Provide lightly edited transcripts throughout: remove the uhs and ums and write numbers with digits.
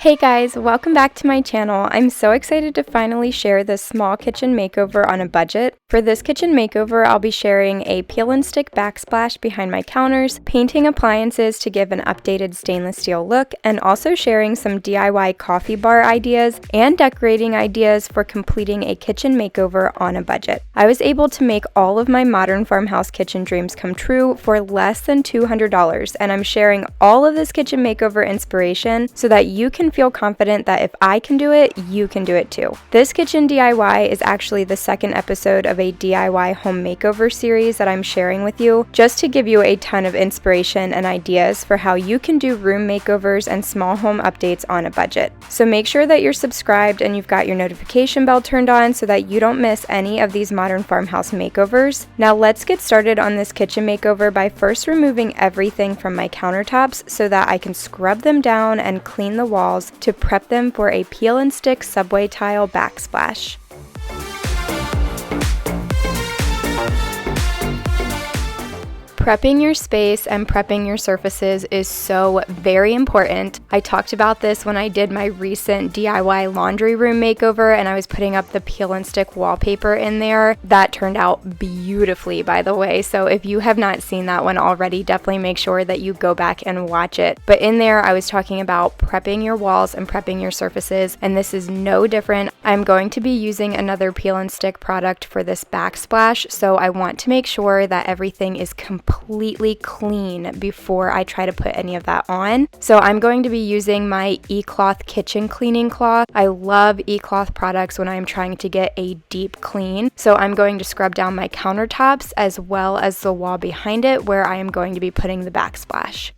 Hey guys, welcome back to my channel. I'm so excited to finally share this small kitchen makeover on a budget. For this kitchen makeover, I'll be sharing a peel and stick backsplash behind my counters, painting appliances to give an updated stainless steel look, and also sharing some DIY coffee bar ideas and decorating ideas for completing a kitchen makeover on a budget. I was able to make all of my modern farmhouse kitchen dreams come true for less than $200, and I'm sharing all of this kitchen makeover inspiration so that you can feel confident that if I can do it, you can do it too. This kitchen DIY is actually the second episode of a DIY home makeover series that I'm sharing with you, just to give you a ton of inspiration and ideas for how you can do room makeovers and small home updates on a budget. So make sure that you're subscribed and you've got your notification bell turned on so that you don't miss any of these modern farmhouse makeovers. Now let's get started on this kitchen makeover by first removing everything from my countertops so that I can scrub them down and clean the walls to prep them for a peel and stick subway tile backsplash. Prepping your space and prepping your surfaces is so very important. I talked about this when I did my recent DIY laundry room makeover and I was putting up the peel and stick wallpaper in there. That turned out beautifully, by the way, so if you have not seen that one already, definitely make sure that you go back and watch it. But in there I was talking about prepping your walls and prepping your surfaces, and this is no different. I'm going to be using another peel and stick product for this backsplash, so I want to make sure that everything is completely clean before I try to put any of that on. So I'm going to be using my eCloth kitchen cleaning cloth. I love eCloth products when I'm trying to get a deep clean. So I'm going to scrub down my countertops as well as the wall behind it where I am going to be putting the backsplash.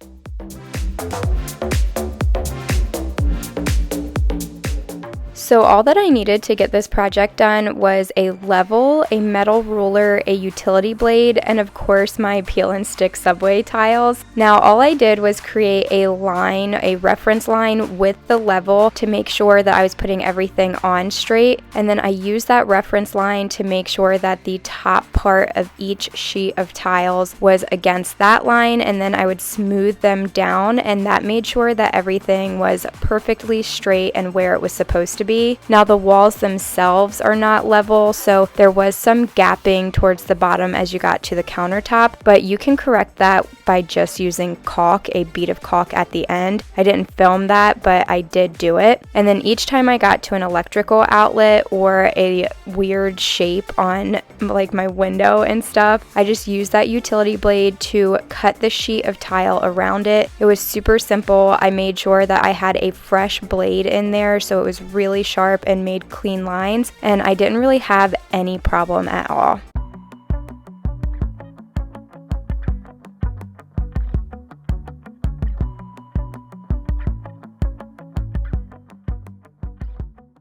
So all that I needed to get this project done was a level, a metal ruler, a utility blade, and of course my peel and stick subway tiles. Now all I did was create a line, a reference line with the level to make sure that I was putting everything on straight, and then I used that reference line to make sure that the top part of each sheet of tiles was against that line, and then I would smooth them down, and that made sure that everything was perfectly straight and where it was supposed to be. Now the walls themselves are not level, so there was some gapping towards the bottom as you got to the countertop, but you can correct that by just using caulk, a bead of caulk at the end. I didn't film that, but I did do it. And then each time I got to an electrical outlet or a weird shape on like my window and stuff, I just used that utility blade to cut the sheet of tile around it. It was super simple. I made sure that I had a fresh blade in there so it was really sharp and made clean lines, and I didn't really have any problem at all.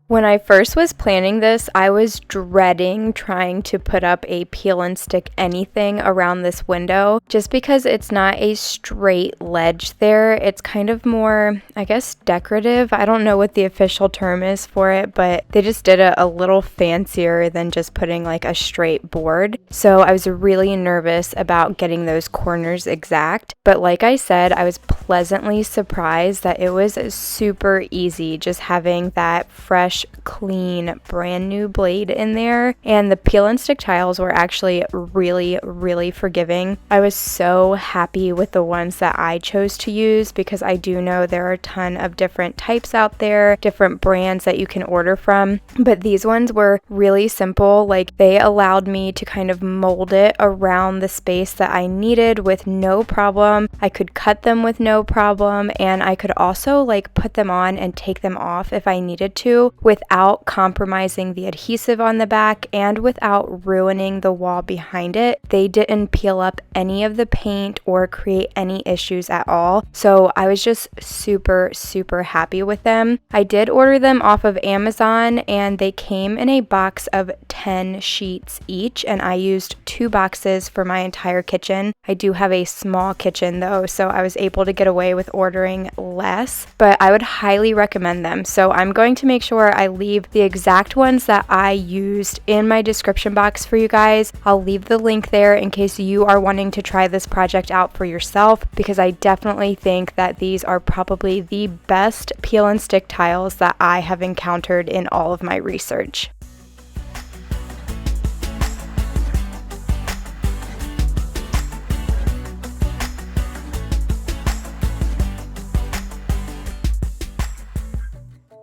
When I first was planning this, I was dreading trying to put up a peel and stick anything around this window just because it's not a straight ledge there. It's kind of more, I guess, decorative. I don't know what the official term is for it, but they just did it a little fancier than just putting like a straight board. So I was really nervous about getting those corners exact. But like I said, I was pleasantly surprised that it was super easy just having that fresh, clean, brand new blade in there, and the peel and stick tiles were actually really forgiving. I was so happy with the ones that I chose to use because I do know there are a ton of different types out there, different brands that you can order from, but these ones were really simple. Like, they allowed me to kind of mold it around the space that I needed with no problem. I could cut them with no problem, and I could also like put them on and take them off if I needed to without compromising the adhesive on the back and without ruining the wall behind it. They didn't peel up any of the paint or create any issues at all. So I was just super happy with them. I did order them off of Amazon, and they came in a box of 10 sheets each, and I used 2 boxes for my entire kitchen. I do have a small kitchen though, so I was able to get away with ordering less, but I would highly recommend them. So I'm going to make sure before, I leave the exact ones that I used in my description box for you guys. I'll leave the link there in case you are wanting to try this project out for yourself, because I definitely think that these are probably the best peel and stick tiles that I have encountered in all of my research.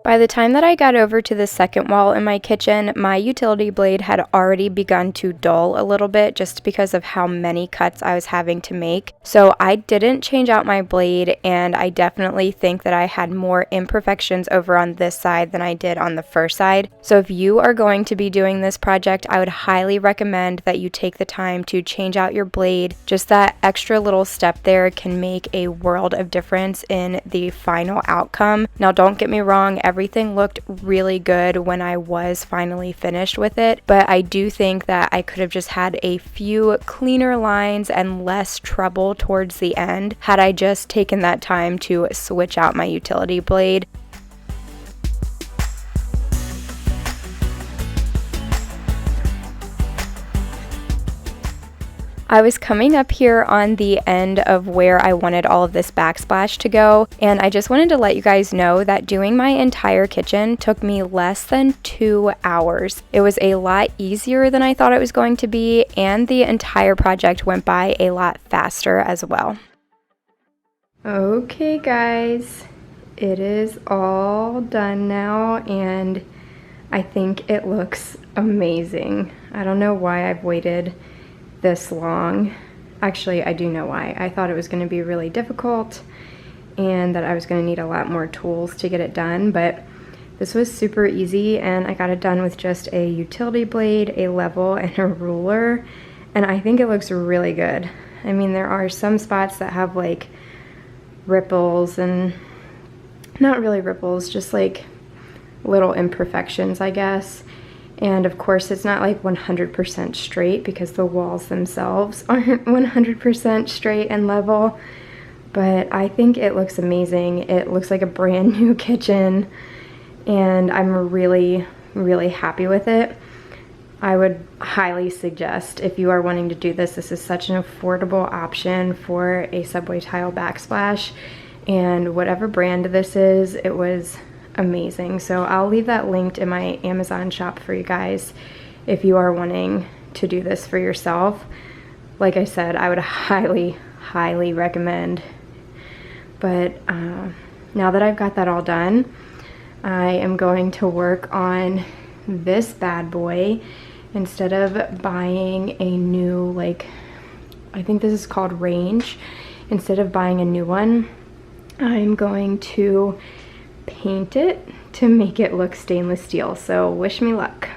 By the time that I got over to the second wall in my kitchen, my utility blade had already begun to dull a little bit just because of how many cuts I was having to make. So I didn't change out my blade, and I definitely think that I had more imperfections over on this side than I did on the first side. So if you are going to be doing this project, I would highly recommend that you take the time to change out your blade. Just that extra little step there can make a world of difference in the final outcome. Now, don't get me wrong, everything looked really good when I was finally finished with it, but I do think that I could have just had a few cleaner lines and less trouble towards the end had I just taken that time to switch out my utility blade. I was coming up here on the end of where I wanted all of this backsplash to go, and I just wanted to let you guys know that doing my entire kitchen took me less than 2 hours. It was a lot easier than I thought it was going to be, and the entire project went by a lot faster as well. Okay guys, it is all done now, and I think it looks amazing. I don't know why I've waited this long. Actually, I do know why. I thought it was going to be really difficult and that I was going to need a lot more tools to get it done, but this was super easy, and I got it done with just a utility blade, a level, and a ruler, and I think it looks really good. I mean, there are some spots that have like ripples, and not really ripples, just like little imperfections, I guess. And of course, it's not like 100% straight because the walls themselves aren't 100% straight and level, but I think it looks amazing. It looks like a brand new kitchen, and I'm really, really happy with it. I would highly suggest, if you are wanting to do this, this is such an affordable option for a subway tile backsplash, and whatever brand this is, it was amazing. So I'll leave that linked in my Amazon shop for you guys if you are wanting to do this for yourself. Like I said, I would highly, highly recommend. But now that I've got that all done, I am going to work on this bad boy. Instead of buying a new, like, I think this is called range, instead of buying a new one, I'm going to paint it to make it look stainless steel. So wish me luck.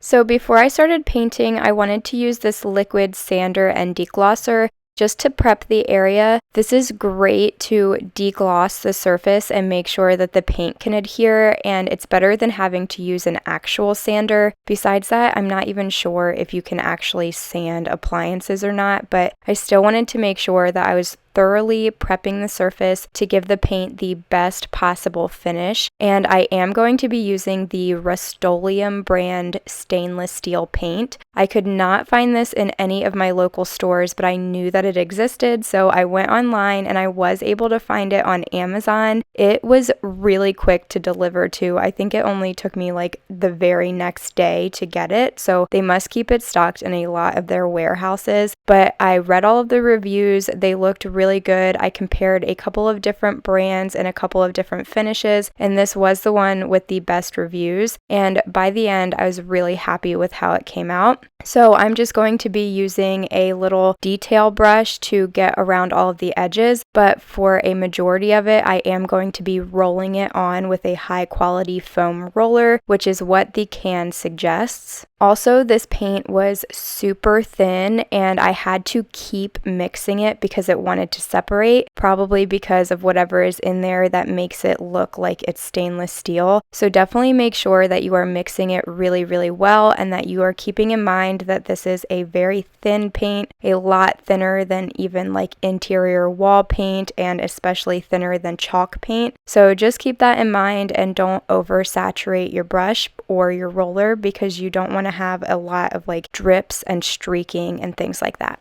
So before I started painting, I wanted to use this liquid sander and deglosser just to prep the area. This is great to degloss the surface and make sure that the paint can adhere, and it's better than having to use an actual sander. Besides that, I'm not even sure if you can actually sand appliances or not, but I still wanted to make sure that I was thoroughly prepping the surface to give the paint the best possible finish. And I am going to be using the Rust-Oleum brand stainless steel paint. I could not find this in any of my local stores, but I knew that it existed, so I went online and I was able to find it on Amazon. It was really quick to deliver to. I think it only took me like the very next day to get it, so they must keep it stocked in a lot of their warehouses. But I read all of the reviews. They looked really good. I compared a couple of different brands and a couple of different finishes, and this was the one with the best reviews. And by the end, I was really happy with how it came out. So I'm just going to be using a little detail brush to get around all of the edges, but for a majority of it, I am going to be rolling it on with a high quality foam roller, which is what the can suggests. Also, this paint was super thin and I had to keep mixing it because it wanted to separate, probably because of whatever is in there that makes it look like it's stainless steel. So definitely make sure that you are mixing it really, really well and that you are keeping in mind that this is a very thin paint, a lot thinner than even like interior wall paint and especially thinner than chalk paint. So just keep that in mind and don't oversaturate your brush or your roller because you don't want to have a lot of like drips and streaking and things like that.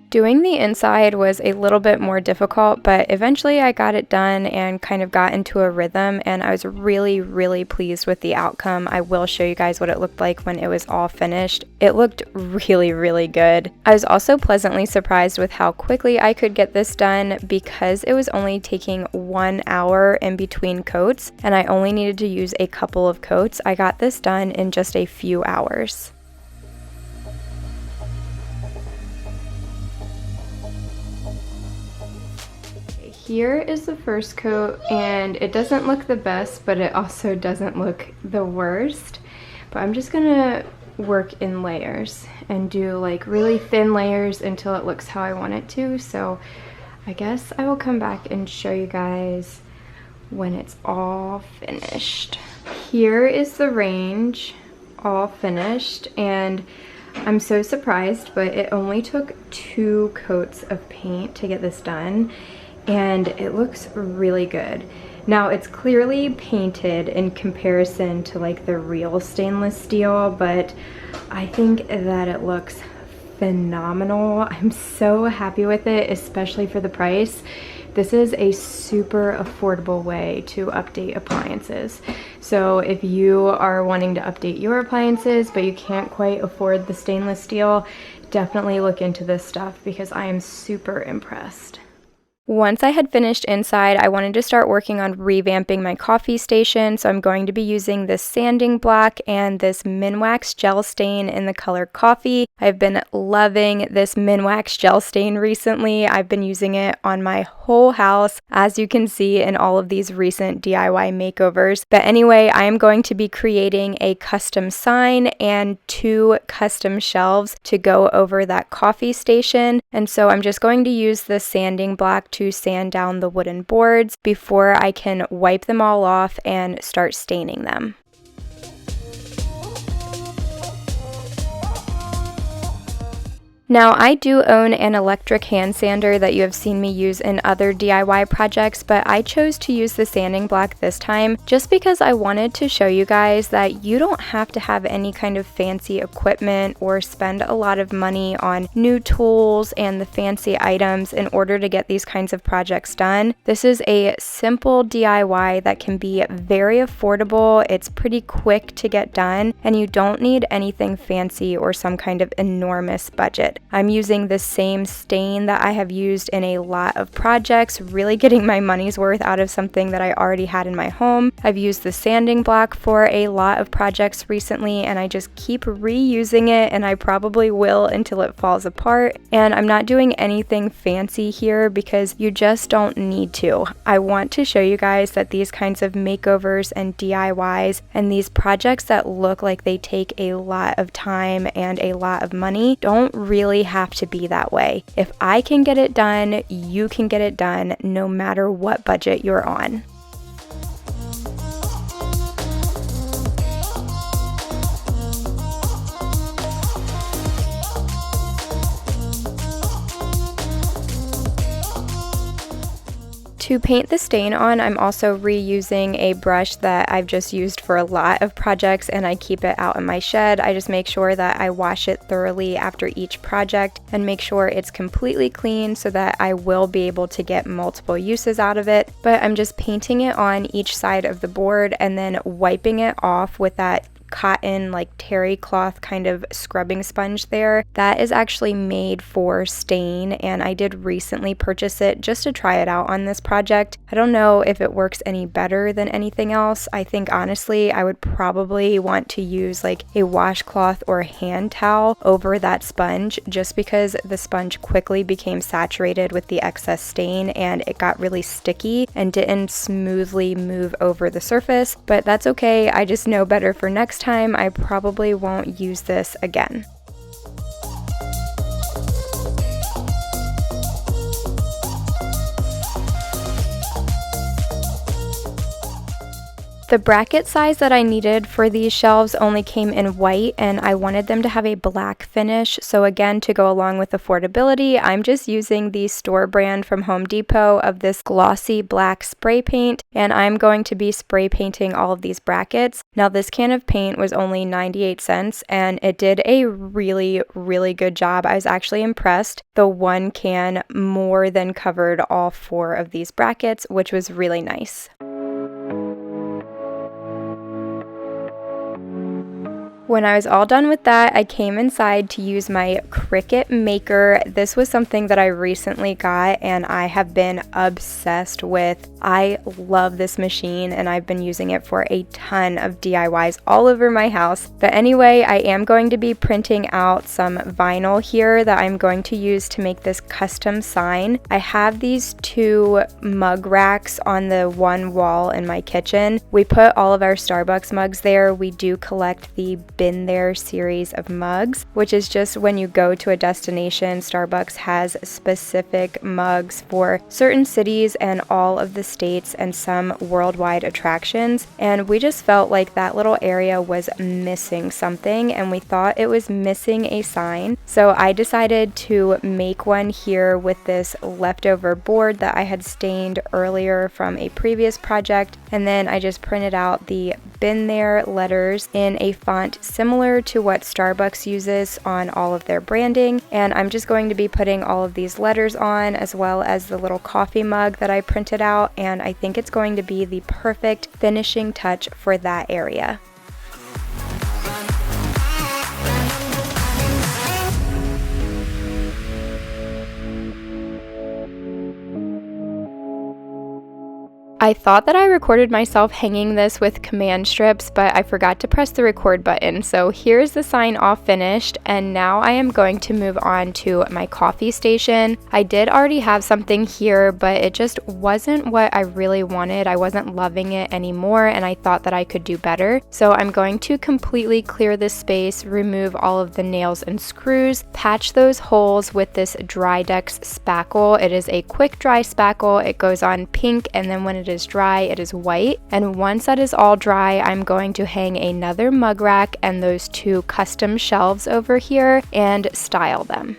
Doing the inside was a little bit more difficult, but eventually I got it done and kind of got into a rhythm, and I was really, really pleased with the outcome. I will show you guys what it looked like when it was all finished. It looked really, really good. I was also pleasantly surprised with how quickly I could get this done because it was only taking 1 hour in between coats, and I only needed to use a couple of coats. I got this done in just a few hours. Here is the first coat, and it doesn't look the best, but it also doesn't look the worst. But I'm just gonna work in layers and do like really thin layers until it looks how I want it to. So I guess I will come back and show you guys when it's all finished. Here is the range all finished, and I'm so surprised, but it only took 2 coats of paint to get this done. And it looks really good. Now it's clearly painted in comparison to like the real stainless steel, but I think that it looks phenomenal. I'm so happy with it, especially for the price. This is a super affordable way to update appliances. So if you are wanting to update your appliances, but you can't quite afford the stainless steel, definitely look into this stuff because I am super impressed. Once I had finished inside, I wanted to start working on revamping my coffee station, so I'm going to be using this sanding block and this Minwax gel stain in the color coffee. I've been loving this Minwax gel stain recently. I've been using it on my whole house, as you can see in all of these recent DIY makeovers. But anyway, I am going to be creating a custom sign and 2 custom shelves to go over that coffee station. And so I'm just going to use the sanding block to sand down the wooden boards before I can wipe them all off and start staining them. Now, I do own an electric hand sander that you have seen me use in other DIY projects, but I chose to use the sanding block this time just because I wanted to show you guys that you don't have to have any kind of fancy equipment or spend a lot of money on new tools and the fancy items in order to get these kinds of projects done. This is a simple DIY that can be very affordable, it's pretty quick to get done, and you don't need anything fancy or some kind of enormous budget. I'm using the same stain that I have used in a lot of projects, really getting my money's worth out of something that I already had in my home. I've used the sanding block for a lot of projects recently, and I just keep reusing it, and I probably will until it falls apart. And I'm not doing anything fancy here because you just don't need to. I want to show you guys that these kinds of makeovers and DIYs and these projects that look like they take a lot of time and a lot of money don't really have to be that way. If I can get it done, you can get it done no matter what budget you're on. To paint the stain on, I'm also reusing a brush that I've just used for a lot of projects and I keep it out in my shed. I just make sure that I wash it thoroughly after each project and make sure it's completely clean so that I will be able to get multiple uses out of it. But I'm just painting it on each side of the board and then wiping it off with that cotton, like terry cloth kind of scrubbing sponge there. That is actually made for stain, and I did recently purchase it just to try it out on this project. I don't know if it works any better than anything else. I think honestly I would probably want to use like a washcloth or a hand towel over that sponge, just because the sponge quickly became saturated with the excess stain and it got really sticky and didn't smoothly move over the surface. But that's okay, I just know better for next time. I probably won't use this again. The bracket size that I needed for these shelves only came in white, and I wanted them to have a black finish. So again, to go along with affordability, I'm just using the store brand from Home Depot of this glossy black spray paint, and I'm going to be spray painting all of these brackets. Now this can of paint was only 98 cents and it did a really, really good job. I was actually impressed. The one can more than covered all 4 of these brackets, which was really nice. When I was all done with that, I came inside to use my Cricut Maker. This was something that I recently got and I have been obsessed with. I love this machine and I've been using it for a ton of DIYs all over my house. But anyway, I am going to be printing out some vinyl here that I'm going to use to make this custom sign. I have these 2 mug racks on the one wall in my kitchen. We put all of our Starbucks mugs there. We do collect the Been There series of mugs, which is just when you go to a destination, Starbucks has specific mugs for certain cities and all of the states and some worldwide attractions. And we just felt like that little area was missing something and we thought it was missing a sign. So I decided to make one here with this leftover board that I had stained earlier from a previous project. And then I just printed out the Been There letters in a font similar to what Starbucks uses on all of their branding, and I'm just going to be putting all of these letters on as well as the little coffee mug that I printed out, and I think it's going to be the perfect finishing touch for that area. I thought that I recorded myself hanging this with command strips, but I forgot to press the record button. So here's the sign all finished, and now I am going to move on to my coffee station. I did already have something here, but it just wasn't what I really wanted. I wasn't loving it anymore, and I thought that I could do better. So I'm going to completely clear this space, remove all of the nails and screws, patch those holes with this Drydex spackle. It is a quick dry spackle. It goes on pink, and then when it is dry, it is white. And once that is all dry, I'm going to hang another mug rack and those 2 custom shelves over here and style them.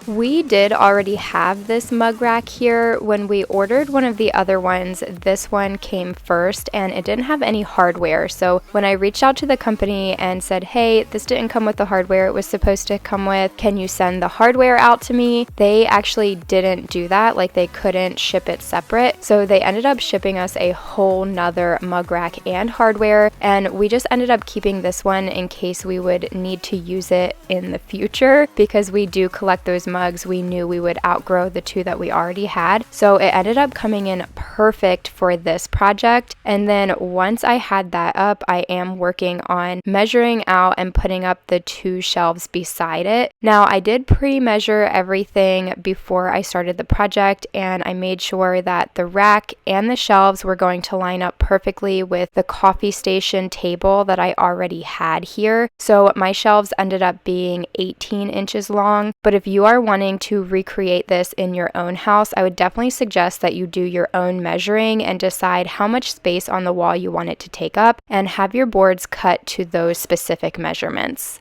We did already have this mug rack here. When we ordered one of the other ones, this one came first and it didn't have any hardware. So when I reached out to the company and said, hey, this didn't come with the hardware it was supposed to come with, can you send the hardware out to me? They actually didn't do that. Like, they couldn't ship it separate. So they ended up shipping us a whole nother mug rack and hardware. And we just ended up keeping this one in case we would need to use it in the future, because we do collect those mugs. We knew we would outgrow the 2 that we already had. So it ended up coming in perfect for this project. And then once I had that up, I am working on measuring out and putting up the 2 shelves beside it. Now, I did pre-measure everything before I started the project, and I made sure that the rack and the shelves were going to line up perfectly with the coffee station table that I already had here. So my shelves ended up being 18 inches long. But if you are wanting to recreate this in your own house, I would definitely suggest that you do your own measuring and decide how much space on the wall you want it to take up, and have your boards cut to those specific measurements.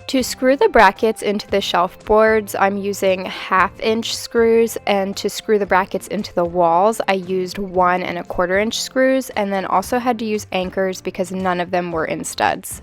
To screw the brackets into the shelf boards, I'm using 1/2-inch screws, and to screw the brackets into the walls, I used 1 1/4-inch screws, and then also had to use anchors because none of them were in studs.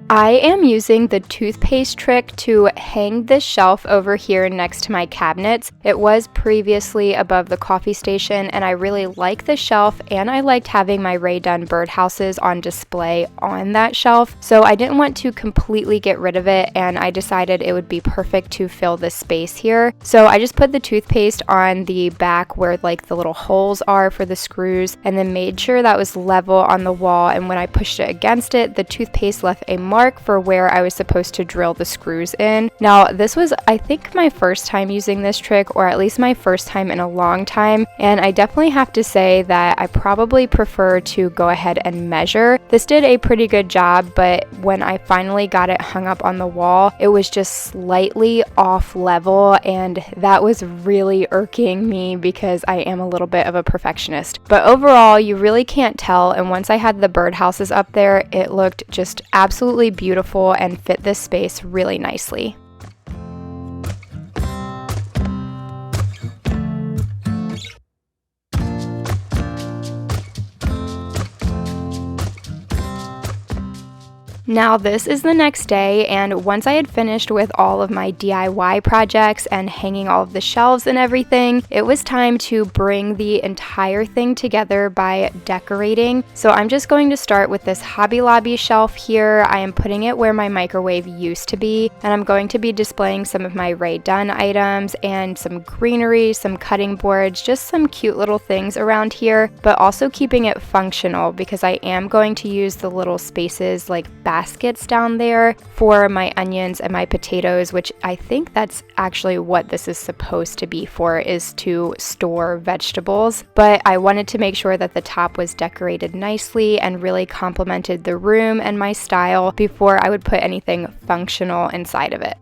I am using the toothpaste trick to hang this shelf over here next to my cabinets. It was previously above the coffee station, and I really like the shelf, and I liked having my Rae Dunn birdhouses on display on that shelf, so I didn't want to completely get rid of it, and I decided it would be perfect to fill the space here. So I just put the toothpaste on the back where like the little holes are for the screws, and then made sure that was level on the wall, and when I pushed it against it, the toothpaste left a mark for where I was supposed to drill the screws in. Now, this was, I think, my first time using this trick, or at least my first time in a long time, and I definitely have to say that I probably prefer to go ahead and measure. This did a pretty good job, but when I finally got it hung up on the wall, it was just slightly off level, and that was really irking me because I am a little bit of a perfectionist. But overall, you really can't tell, and once I had the birdhouses up there, it looked just absolutely beautiful and fit this space really nicely. Now this is the next day, and once I had finished with all of my DIY projects and hanging all of the shelves and everything, it was time to bring the entire thing together by decorating. So I'm just going to start with this Hobby Lobby shelf here. I am putting it where my microwave used to be, and I'm going to be displaying some of my Rae Dunn items and some greenery, some cutting boards, just some cute little things around here, but also keeping it functional because I am going to use the little spaces like baskets down there for my onions and my potatoes, which I think that's actually what this is supposed to be for, is to store vegetables. But I wanted to make sure that the top was decorated nicely and really complemented the room and my style before I would put anything functional inside of it.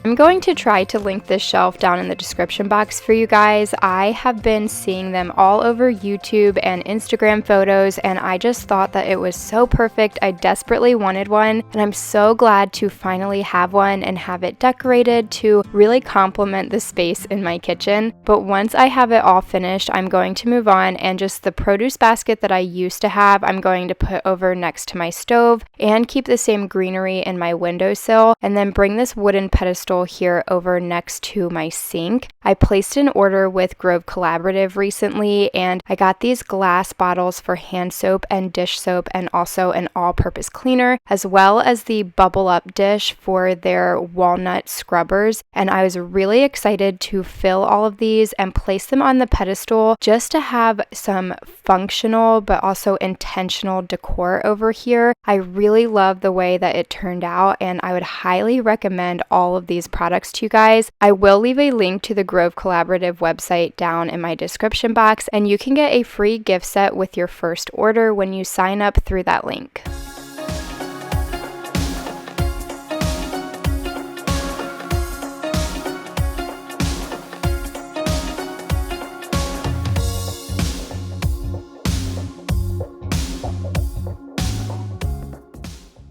I'm going to try to link this shelf down in the description box for you guys. I have been seeing them all over YouTube and Instagram photos, and I just thought that it was so perfect. I desperately wanted one, and I'm so glad to finally have one and have it decorated to really complement the space in my kitchen. But once I have it all finished, I'm going to move on, and just the produce basket that I used to have, I'm going to put over next to my stove and keep the same greenery in my windowsill, and then bring this wooden pedestal here over next to my sink. I placed an order with Grove Collaborative recently, and I got these glass bottles for hand soap and dish soap, and also an all-purpose cleaner, as well as the bubble up dish for their walnut scrubbers. And I was really excited to fill all of these and place them on the pedestal just to have some functional but also intentional decor over here. I really love the way that it turned out, and I would highly recommend all of these products to you guys. I will leave a link to the Grove Collaborative website down in my description box, and you can get a free gift set with your first order when you sign up through that link.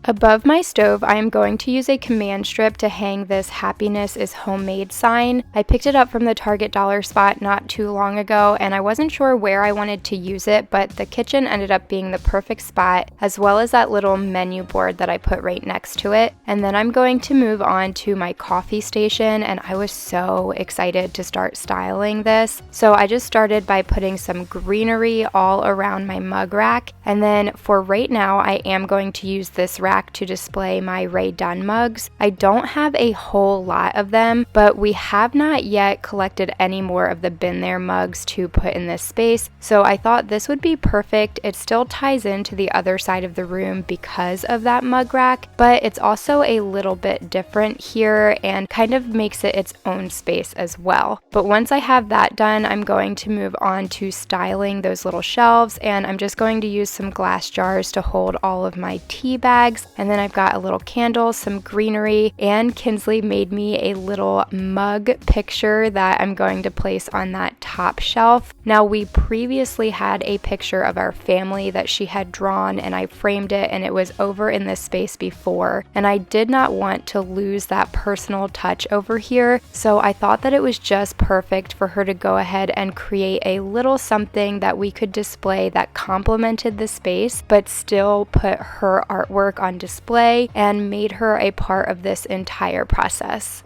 Above my stove, I am going to use a command strip to hang this "Happiness is Homemade" sign. I picked it up from the Target dollar spot not too long ago, and I wasn't sure where I wanted to use it, but the kitchen ended up being the perfect spot, as well as that little menu board that I put right next to it. And then I'm going to move on to my coffee station, and I was so excited to start styling this. So I just started by putting some greenery all around my mug rack, and then for right now, I am going to use this rack to display my Rae Dunn mugs. I don't have a whole lot of them, but we have not yet collected any more of the Been There mugs to put in this space, so I thought this would be perfect. It still ties into the other side of the room because of that mug rack, but it's also a little bit different here and kind of makes it its own space as well. But once I have that done, I'm going to move on to styling those little shelves, and I'm just going to use some glass jars to hold all of my tea bags. box. And then I've got a little candle, some greenery, and Kinsley made me a little mug picture that I'm going to place on that top shelf. Now, we previously had a picture of our family that she had drawn, and I framed it, and it was over in this space before, and I did not want to lose that personal touch over here, so I thought that it was just perfect for her to go ahead and create a little something that we could display that complemented the space but still put her artwork on display and made her a part of this entire process.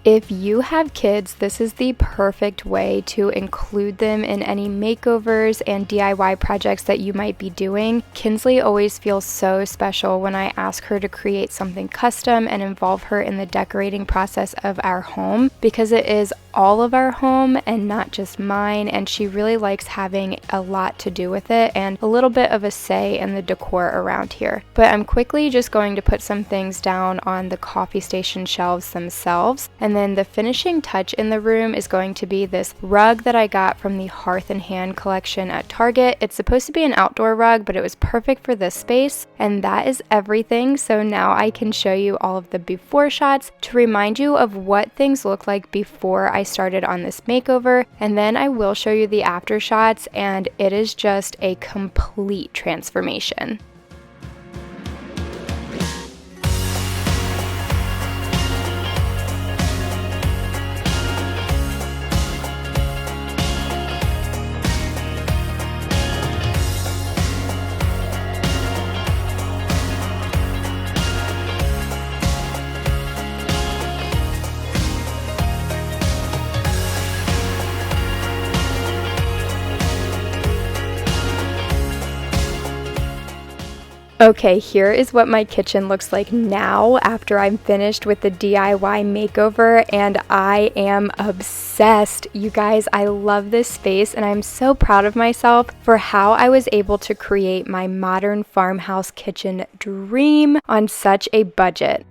If you have kids, this is the perfect way to include them in any makeovers and DIY projects that you might be doing. Kinsley always feels so special when I ask her to create something custom and involve her in the decorating process of our home, because it is all of our home and not just mine, and she really likes having a lot to do with it and a little bit of a say in the decor around here. But I'm quickly just going to put some things down on the coffee station shelves themselves, and then the finishing touch in the room is going to be this rug that I got from the Hearth and Hand collection at Target. It's supposed to be an outdoor rug, but it was perfect for this space, and that is everything. So now I can show you all of the before shots to remind you of what things look like before I started on this makeover, and then I will show you the after shots, and it is just a complete transformation. Okay, here is what my kitchen looks like now after I'm finished with the DIY makeover, and I am obsessed. You guys, I love this space, and I'm so proud of myself for how I was able to create my modern farmhouse kitchen dream on such a budget.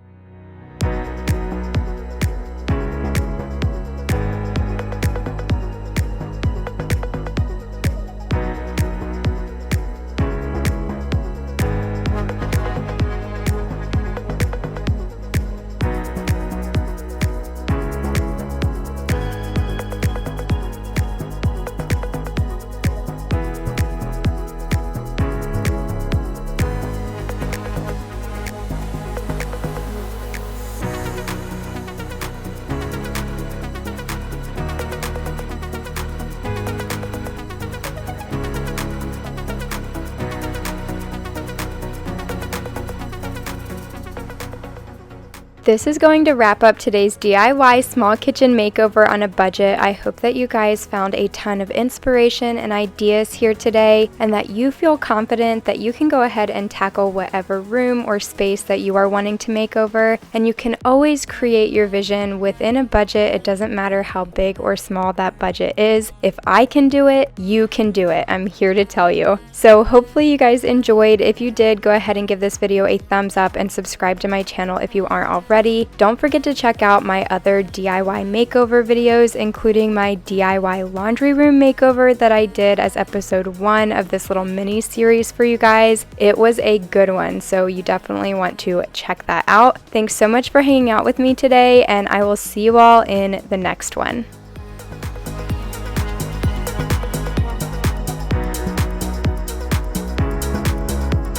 This is going to wrap up today's DIY small kitchen makeover on a budget. I hope that you guys found a ton of inspiration and ideas here today, and that you feel confident that you can go ahead and tackle whatever room or space that you are wanting to make over. And you can always create your vision within a budget. It doesn't matter how big or small that budget is. If I can do it, you can do it. I'm here to tell you. So hopefully you guys enjoyed. If you did, go ahead and give this video a thumbs up and subscribe to my channel if you aren't already. Don't forget to check out my other DIY makeover videos, including my DIY laundry room makeover that I did as episode 1 of this little mini series for you guys. It was a good one, so you definitely want to check that out. Thanks so much for hanging out with me today, and I will see you all in the next one.